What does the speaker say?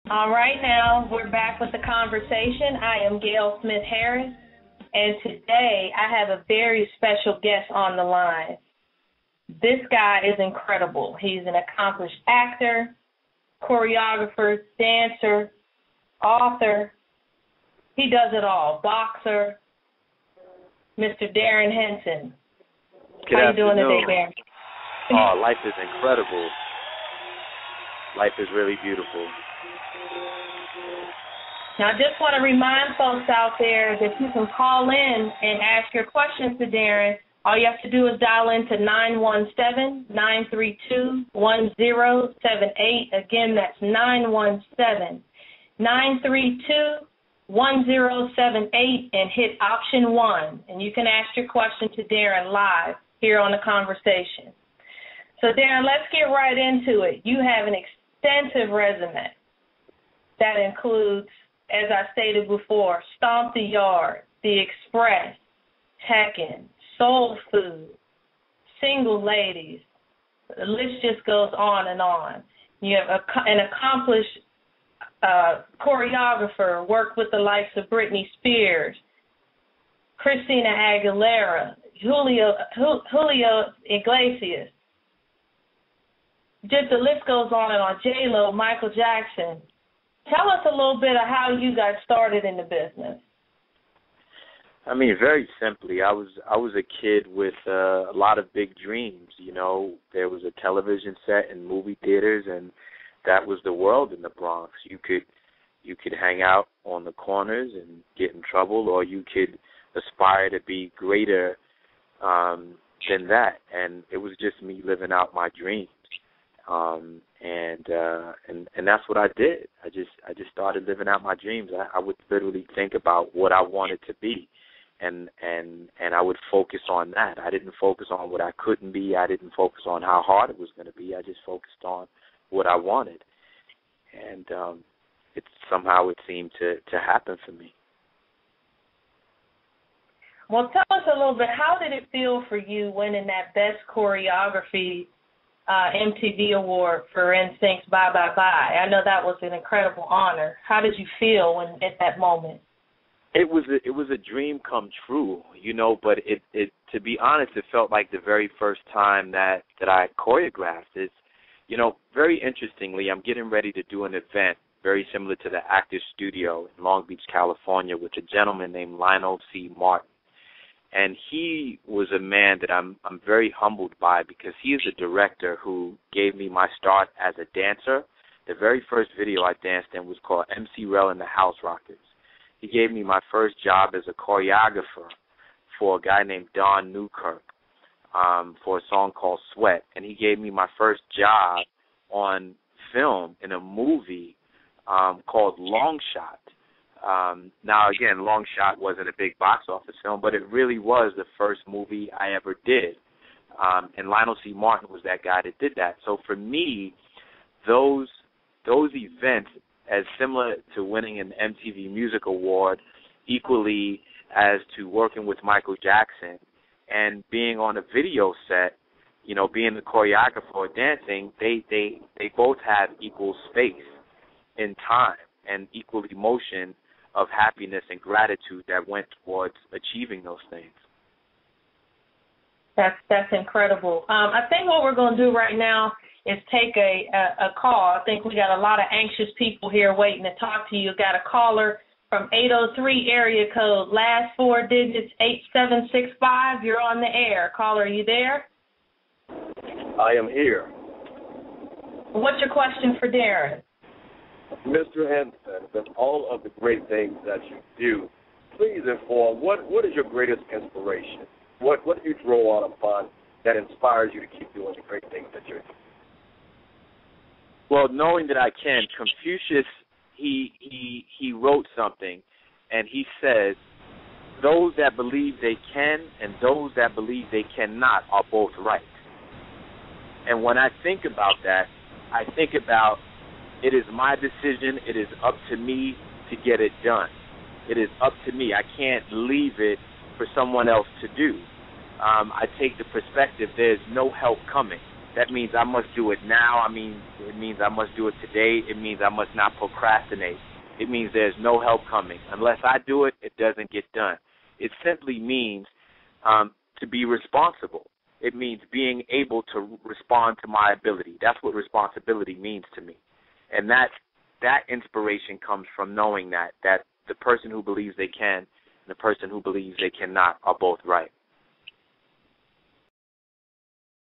All right, now we're back with the conversation. I am Gail Smith Harris, and today I have a very special guest on the line. This guy is incredible. He's an accomplished actor, choreographer, dancer, author. He does it all. Boxer, Mr. Darrin Henson. How you doing today, Darrin? Oh, life is incredible. Life is really beautiful. Now, I just want to remind folks out there that you can call in and ask your questions to Darrin. All you have to do is dial into 917-932-1078. Again, that's 917-932-1078 and hit option 1. And you can ask your question to Darrin live here on the conversation. So, Darrin, let's get right into it. You have an extensive resume that includes, as I stated before, Stomp the Yard, The Express, Tekken, Soul Food, Single Ladies. The list just goes on and on. You have an accomplished choreographer, worked with the likes of Britney Spears, Christina Aguilera, Julio Iglesias. Just the list goes on and on. J-Lo, Michael Jackson. Tell us a little bit of how you got started in the business. I mean, very simply, I was a kid with a lot of big dreams. You know, there was a television set and movie theaters, and that was the world in the Bronx. You could hang out on the corners and get in trouble, or you could aspire to be greater than that. And it was just me living out my dreams. And that's what I did. I just started living out my dreams. I would literally think about what I wanted to be, and I would focus on that. I didn't focus on what I couldn't be. I didn't focus on how hard it was going to be. I just focused on what I wanted, and somehow it seemed to happen for me. Well, tell us a little bit. How did it feel for you winning that Best Choreography MTV Award for NSYNC's Bye Bye Bye? I know that was an incredible honor. How did you feel at that moment? It was a dream come true, you know. But it to be honest, it felt like the very first time that I choreographed. It's, you know, very interestingly, I'm getting ready to do an event very similar to the Actors Studio in Long Beach, California, with a gentleman named Lionel C. Martin. And he was a man that I'm very humbled by, because he is a director who gave me my start as a dancer. The very first video I danced in was called MC Rel and the House Rockets. He gave me my first job as a choreographer for a guy named Don Newkirk for a song called Sweat. And he gave me my first job on film in a movie called Long Shot. Now, again, Long Shot wasn't a big box office film, but it really was the first movie I ever did. And Lionel C. Martin was that guy that did that. So for me, those events, as similar to winning an MTV Music Award, equally as to working with Michael Jackson and being on a video set, you know, being the choreographer or dancing, they both have equal space in time and equal emotion of happiness and gratitude that went towards achieving those things. That's incredible. I think what we're going to do right now is take a call. I think we got a lot of anxious people here waiting to talk to you. Got a caller from 803 area code, last 4 digits, 8765. You're on the air. Caller, are you there? I am here. What's your question for Darrin? Mr. Henson, with all of the great things that you do, please inform, what is your greatest inspiration? What do you draw on upon that inspires you to keep doing the great things that you're doing? Well, knowing that I can, Confucius, he wrote something, and he says, those that believe they can and those that believe they cannot are both right. And when I think about that, I think about it is my decision, it is up to me to get it done. It is up to me. I can't leave it for someone else to do. I take the perspective there's no help coming. That means I must do it now. It means I must do it today. It means I must not procrastinate. It means there's no help coming. Unless I do it, it doesn't get done. It simply means to be responsible. It means being able to respond to my ability. That's what responsibility means to me. And that inspiration comes from knowing that the person who believes they can and the person who believes they cannot are both right.